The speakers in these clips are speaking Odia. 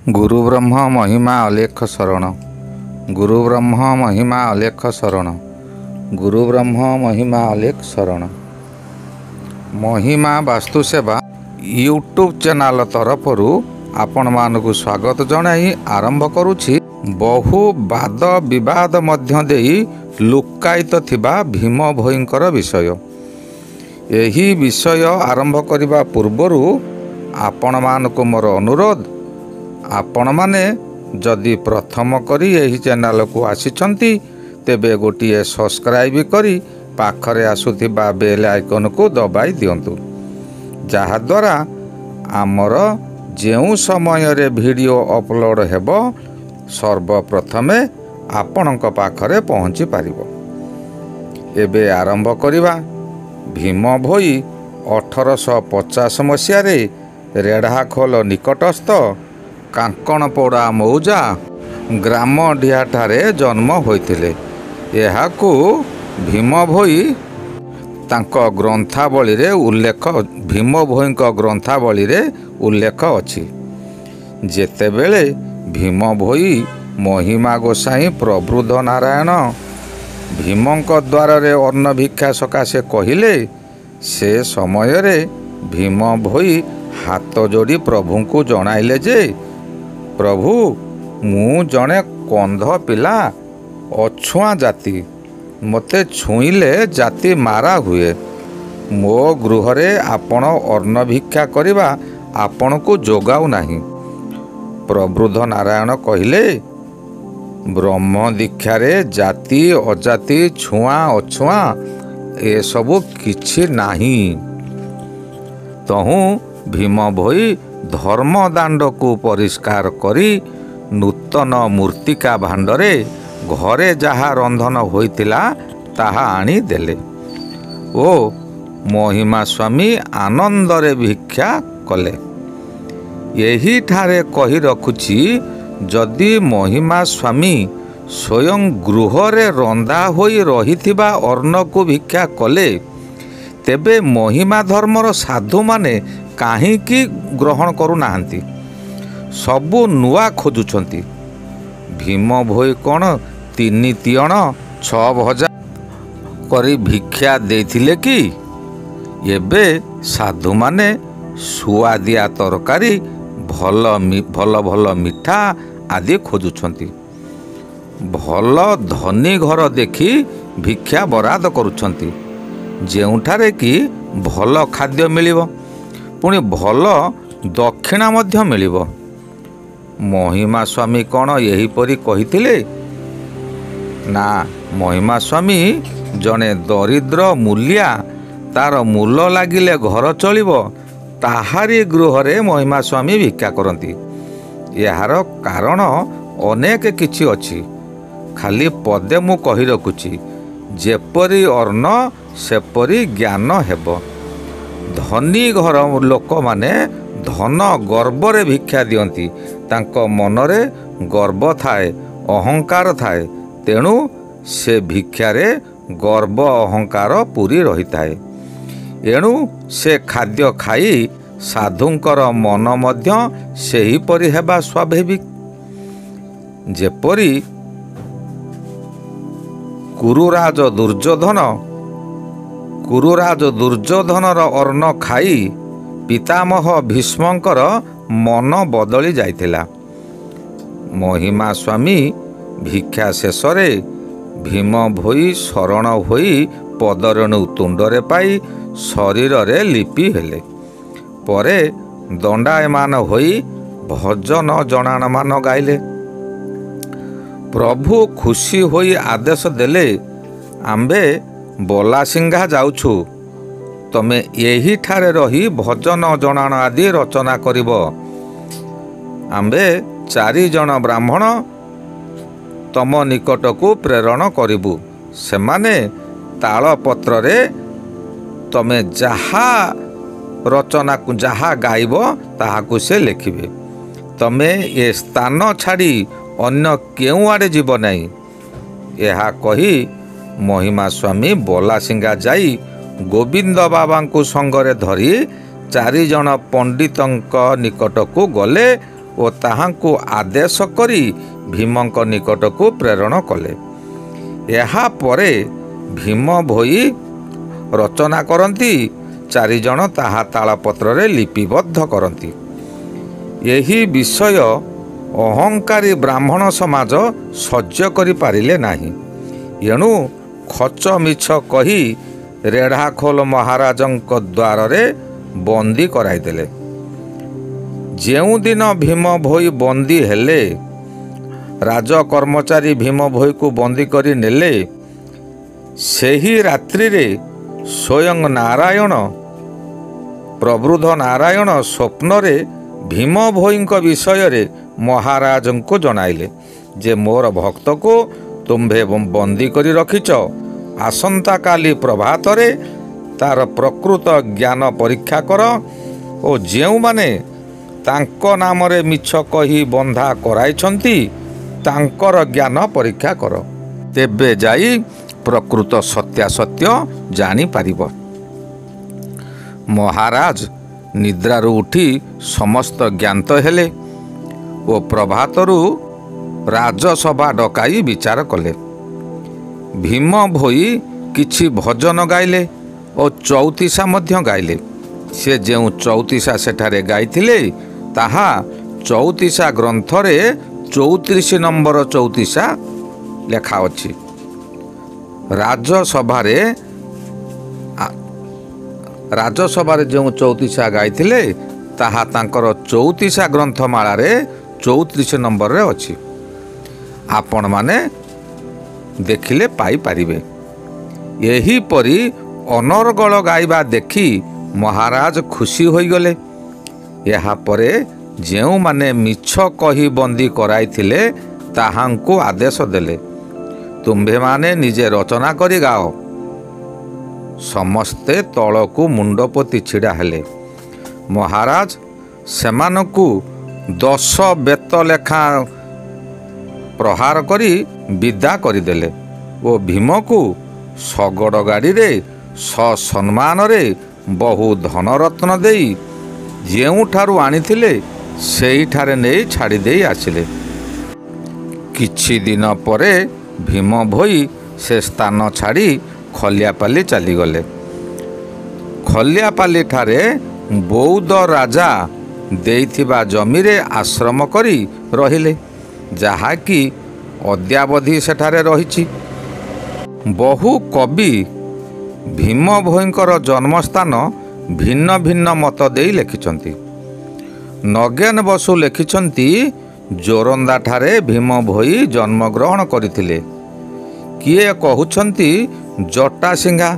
गुरु ब्रह्म महिमा अलेख शरण। गुरु ब्रह्म महिमा अलेख शरण। गुरु ब्रह्म महिमा अलेख शरण। महिमा वास्तु सेवा यूट्यूब चैनल तरफरु आपण मानकु स्वागत जणाई आरंभ करुछि। बहु वाद विवाद मध्य देई लुकायित थिबा भीम भोईंकर विषय। एही विषय आरंभ करिबा पूर्वरु आपण मानकु मोर अनुरोध, आपण माने जदि प्रथम करी एही चैनल को आसीचंती तेबे गोटिए सब्सक्राइब करी पाखरे आसुथिबा बेल आइकन को दबाई दियंतु, जहा द्वारा आमर जेउ समय रे वीडियो अपलोड हेबो सर्वप्रथमे आपणक पाखरे पहुँची पारिबो। एबे आरंभ करिबा। भीम भोई 1850 मसीह रेढ़ाखोल निकटस्थ कांकणपड़ा मौजा ग्राम डिहाठारे जन्म होइथिले। एहाकु भीम भोई तांको ग्रंथावली रे उल्लेख भीम भोईंक ग्रंथावली रे उल्लेख अछि। जेतेबेले भीम भोई महिमा गोसाई प्रबुद्ध नारायण भीमंक द्वार रे अन्न भिक्षा सकाशे कहिले, से समय रे भीम भोई हाथ जोड़ी प्रभु को जणाइले जे, प्रभु मु जणे कंध पिला अछुआ जाति, मते छुईले जाति मारा हुए। मो गृह रे आपण अन्न भिक्षा करिबा आपण को जोगाऊ नाही। प्रबुद्ध नारायण कहिले, ब्रह्म दीक्षा रे जाति अजाति छुआ अछुआ ए सबु किछि नाही। तहु भीम भोई धर्म दांड को परिष्कार करी नूतन मूर्तिका भांडरे घरे जहा रंधन होइतिला ताहा आनी देले ओ महिमा स्वामी आनंदरे भिक्षा कले। यही ठारे कही रखुछि, जदि महिमा स्वामी स्वयं गृह रे रंधा होई रहिथिबा अन्न को भिक्षा कले, तेबे महिमा धर्मर साधु माने काहींकी ग्रहण करू नाहंती, सबु नुआ खोजुछंती। भीम भोई कौन 3 तियण 6 भजा करी भिक्षा देथिले कि? एबे साधु माने सुआदिया तरकारी भल भल मिठा आदि खोजुछंती। भल धनी घर देखी भिक्षा बराद करुछंती, जेउठारे कि भल खाद्य मिलिबो, पुणी भल दक्षिणा मध्य मिलिबो। महिमा स्वामी कौन यही परी कहिथिले? ना, महिमा स्वामी जने दरिद्र मूलिया, तार मूल लागिले घर चलिबो, ताहारी गृह रे महिमा स्वामी भिक्षा करती। यार कारण अनेक किछि अछि, खाली पदे मु कहि रखुछि, जेपरी अर्ण सेपरी ज्ञान हेबो। धनी घर लोक माने धन गर्व रे भिक्षा दियंती, तांको मनरे गर्व थाए, अहंकार थाए, तेणु से भिक्षारे गर्व अहंकार पूरी रही थाए। एणु से खाद्य खाई साधुंकर मन मध्य सेही परि हेबा स्वाभाविक। जेपरी कुरुराज दुर्योधनर अन्न खाई पितामह भीष्मंकर मन बदली जाइथिला। महिमा स्वामी भिक्षा शेषरे भीम भोई शरण होई पदरेणु तुंडरे पाई शरीर रे लिपि हेले। परे दंडायमान होई भजन जणाण मान गाइले। प्रभु खुशी होई आदेश देले, आंबे बलासिंघा जाउछु, तमे यही ठारे रही भजन जणाण आदि रचना करिब। आंबे 4 जन ब्राह्मण तम निकट को प्रेरण करिबु, सेमाने ताल पत्र रे तमे जहा रचना को जहा गाइब ताहाकु से लिखिबे। तमे ए स्थान छाड़ी अन्य केउ आड़े जीव नहीं। यहा कही महिमा स्वामी बलासिंगा जाई गोविंद बाबा को संगरे धरी 4 जन पंडितंक निकट को गले ଓ ତାହାଙ୍କୁ ଆଦେଶ କରି ଭୀମଙ୍କ ନିକଟକୁ ପ୍ରେରଣ କଲେ। ଏହାପରେ ଭୀମ ଭୋଇ ରଚନା କରନ୍ତି, 4 ଜଣ ତାହା ତାଳପତ୍ରରେ ଲିପିବଦ୍ଧ କରନ୍ତି। ଏହି ବିଷୟ ଅହଙ୍କାରୀ ବ୍ରାହ୍ମଣ ସମାଜ ସହ୍ୟ କରିପାରିଲେ ନାହିଁ। ଏଣୁ ଖଚ ମିଛ କହି ରେଢ଼ାଖୋଲ ମହାରାଜଙ୍କ ଦ୍ୱାରରେ ବନ୍ଦୀ କରାଇଦେଲେ। ଯେଉଁଦିନ ଭୀମ ଭୋଇ ବନ୍ଦୀ ହେଲେ, ରାଜକର୍ମଚାରୀ ଭୀମ ଭୋଇକୁ ବନ୍ଦୀ କରି ନେଲେ। ସେହି ରାତ୍ରିରେ ସ୍ୱୟଂ ନାରାୟଣ, ପ୍ରବୃଦ୍ଧ ନାରାୟଣ ସ୍ୱପ୍ନରେ ଭୀମ ଭୋଇଙ୍କ ବିଷୟରେ ମହାରାଜଙ୍କୁ ଜଣାଇଲେ ଯେ ମୋର ଭକ୍ତକୁ ତୁମ୍ଭେ ବନ୍ଦୀ କରି ରଖିଛ। ଆସନ୍ତାକାଲି ପ୍ରଭାତରେ ତାର ପ୍ରକୃତ ଜ୍ଞାନ ପରୀକ୍ଷା କର ଓ ଯେଉଁମାନେ ତାଙ୍କ ନାମରେ ମିଛ କହି ବନ୍ଧା କରାଇଛନ୍ତି ତାଙ୍କର ଜ୍ଞାନ ପରୀକ୍ଷା କର। ତେବେ ଯାଇ ପ୍ରକୃତ ସତ୍ୟାସତ୍ୟ ଜାଣିପାରିବ। ମହାରାଜ ନିଦ୍ରାରୁ ଉଠି ସମସ୍ତ ଜ୍ଞାତ ହେଲେ ଓ ପ୍ରଭାତରୁ ରାଜସଭା ଡକାଇ ବିଚାର କଲେ। ଭୀମ ଭୋଇ କିଛି ଭଜନ ଗାଇଲେ ଓ ଚଉତିଶା ମଧ୍ୟ ଗାଇଲେ। ସେ ଯେଉଁ ଚଉତିଶା ସେଠାରେ ଗାଇଥିଲେ ତାହା ଚଉତିଶା ଗ୍ରନ୍ଥରେ 34 ନମ୍ବର ଚଉତିଶା ଲେଖା ଅଛି। ରାଜସଭାରେ ଯେଉଁ ଚଉତିଶା ଗାଇଥିଲେ ତାହା ତାଙ୍କର ଚଉତିଶା ଗ୍ରନ୍ଥମାଳାରେ 34 ନମ୍ବରରେ ଅଛି। ଆପଣମାନେ ଦେଖିଲେ ପାଇପାରିବେ। ଏହିପରି ଅନର୍ଗଳ ଗାଇବା ଦେଖି ମହାରାଜ ଖୁସି ହୋଇଗଲେ। ଏହାପରେ ଯେଉଁମାନେ ମିଛ କହି ବନ୍ଦୀ କରାଇଥିଲେ ତାହାଙ୍କୁ ଆଦେଶ ଦେଲେ, ତୁମ୍ଭେମାନେ ନିଜେ ରଚନା କରି ଗାଅ। ସମସ୍ତେ ତଳକୁ ମୁଣ୍ଡ ପୋତି ଛିଡ଼ା ହେଲେ। ମହାରାଜ ସେମାନଙ୍କୁ 10 ବେତ ଲେଖା ପ୍ରହାର କରି ବିଦା କରିଦେଲେ ଓ ଭୀମକୁ ଶଗଡ଼ ଗାଡ଼ିରେ ସସମ୍ମାନରେ ବହୁ ଧନରତ୍ନ ଦେଇ ଯେଉଁଠାରୁ ଆଣିଥିଲେ ସେଇଠାରେ ନେଇ ଛାଡ଼ି ଦେଇ ଆସିଲେ। କିଛି ଦିନ ପରେ ଭୀମ ଭୋଇ ସେ ସ୍ଥାନ ଛାଡ଼ି ଖଲିଆପାଲି ଚାଲିଗଲେ। ଖଲିଆପାଲିଠାରେ ବୌଦ୍ଧ ରାଜା ଦେଇଥିବା ଜମିରେ ଆଶ୍ରମ କରି ରହିଲେ, ଯାହାକି ଅଦ୍ୟାବଧି ସେଠାରେ ରହିଛି। ବହୁ କବି ଭୀମ ଭୋଇଙ୍କର ଜନ୍ମସ୍ଥାନ ଭିନ୍ନ ଭିନ୍ନ ମତ ଦେଇ ଲେଖିଛନ୍ତି। ନଗେନ ବସୁ ଲେଖିଛନ୍ତି ଜୋରନ୍ଦାଠାରେ ଭୀମ ଭୋଇ ଜନ୍ମଗ୍ରହଣ କରିଥିଲେ। କିଏ କହୁଛନ୍ତି ଜଟାସିଂହା,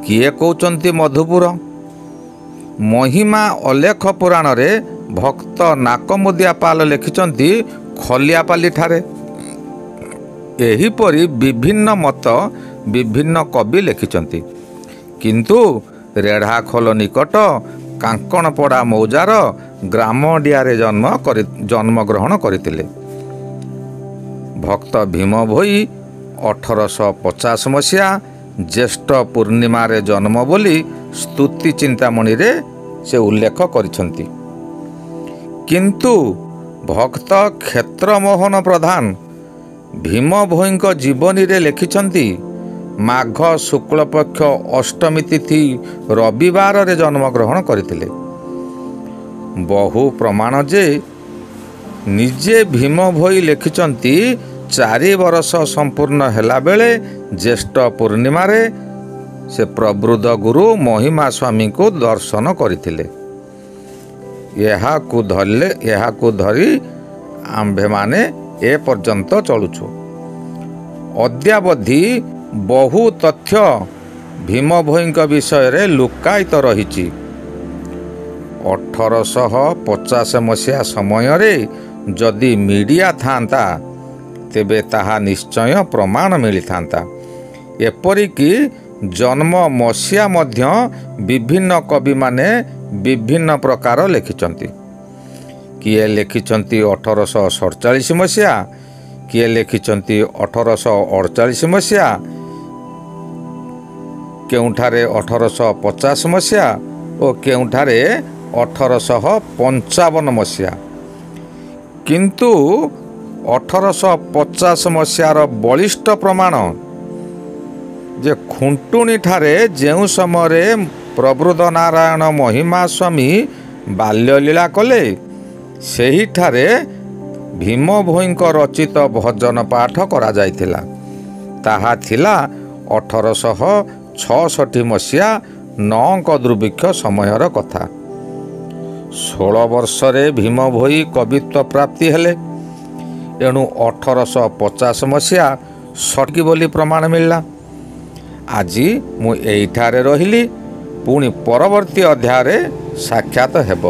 କିଏ କହୁଛନ୍ତି ମଧୁପୁର। ମହିମା ଅଲେଖ ପୁରାଣରେ ଭକ୍ତ ନାକମୁଦିଆ ପାଲ ଲେଖିଛନ୍ତି ଖଲିଆପାଲିଠାରେ। ଏହିପରି ବିଭିନ୍ନ ମତ ବିଭିନ୍ନ କବି ଲେଖିଛନ୍ତି। କିନ୍ତୁ ରେଢ଼ାଖୋଲ ନିକଟ କାଙ୍କଣପଡ଼ା ମୌଜାର ଗ୍ରାମଡିଆରେ ଜନ୍ମଗ୍ରହଣ କରିଥିଲେ। ଭକ୍ତ ଭୀମ ଭୋଇ 1850 ମସିହା ଜ୍ୟେଷ୍ଠ ପୂର୍ଣ୍ଣିମାରେ ଜନ୍ମ ବୋଲି ସ୍ତୁତି ଚିନ୍ତାମଣିରେ ସେ ଉଲ୍ଲେଖ କରିଛନ୍ତି। କିନ୍ତୁ ଭକ୍ତ କ୍ଷେତ୍ରମୋହନ ପ୍ରଧାନ ଭୀମ ଭୋଇଙ୍କ ଜୀବନୀରେ ଲେଖିଛନ୍ତି ମାଘ ଶୁକ୍ଳପକ୍ଷ ଅଷ୍ଟମୀ ତିଥି ରବିବାରରେ ଜନ୍ମଗ୍ରହଣ କରିଥିଲେ। ବହୁ ପ୍ରମାଣ ଯେ ନିଜେ ଭୀମ ଭୋଇ ଲେଖିଛନ୍ତି 4 ବର୍ଷ ସମ୍ପୂର୍ଣ୍ଣ ହେଲାବେଳେ ଜ୍ୟେଷ୍ଠ ପୂର୍ଣ୍ଣିମାରେ ସେ ପ୍ରବୃଦ୍ଧ ଗୁରୁ ମହିମା ସ୍ୱାମୀଙ୍କୁ ଦର୍ଶନ କରିଥିଲେ। ଏହାକୁ ଧରି ଆମ୍ଭେମାନେ ଏ ପର୍ଯ୍ୟନ୍ତ ଚଳୁଛୁ। ଅଦ୍ୟାବଧି ବହୁ ତଥ୍ୟ ଭୀମ ଭୋଇଙ୍କ ବିଷୟରେ ଲୁକାୟିତ ରହିଛି। 1850 ମସିହା ସମୟରେ ଯଦି ମିଡ଼ିଆ ଥାନ୍ତା ତେବେ ତାହା ନିଶ୍ଚୟ ପ୍ରମାଣ ମିଳିଥାନ୍ତା। ଏପରିକି ଜନ୍ମ ମସିହା ମଧ୍ୟ ବିଭିନ୍ନ କବିମାନେ ବିଭିନ୍ନ ପ୍ରକାର ଲେଖିଛନ୍ତି। କିଏ ଲେଖିଛନ୍ତି 1847 ମସିହା, କିଏ ଲେଖିଛନ୍ତି 1848 ମସିହା, କେଉଁଠାରେ 1850 ମସିହା ଓ କେଉଁଠାରେ 1855 ମସିହା। କିନ୍ତୁ 1850 ମସିହାର ବଳିଷ୍ଠ ପ୍ରମାଣ ଯେ ଖୁଣ୍ଟୁଣିଠାରେ ଯେଉଁ ସମୟରେ ପ୍ରବୃଦ୍ଧ ନାରାୟଣ ମହିମା ସ୍ୱାମୀ ବାଲ୍ୟଲୀଳା କଲେ, ସେହିଠାରେ ଭୀମ ଭୋଇଙ୍କ ରଚିତ ଭଜନ ପାଠ କରାଯାଇଥିଲା। ତାହା ଥିଲା 1866 ମସିହା ନଅଙ୍କ ଦୁର୍ଭିକ୍ଷ ସମୟର କଥା। 16 ବର୍ଷରେ ଭୀମ ଭୋଇ କବିତ୍ୱ ପ୍ରାପ୍ତି ହେଲେ। ଏଣୁ 1850 ମସିହା ସଠିକ୍ ବୋଲି ପ୍ରମାଣ ମିଳିଲା। ଆଜି ମୁଁ ଏଇଠାରେ ରହିଲି, ପୁଣି ପରବର୍ତ୍ତୀ ଅଧ୍ୟାୟରେ ସାକ୍ଷାତ ହେବ।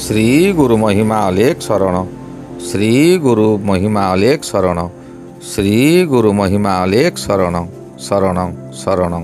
ଶ୍ରୀ ଗୁରୁ ମହିମା ଅଲେଖ ଶରଣ। ଶ୍ରୀ ଗୁରୁ ମହିମା ଅଲେଖ ଶରଣ। ଶ୍ରୀ ଗୁରୁ ମହିମା ଅଲେଖ ଶରଣ ଶରଣ ଶରଣ।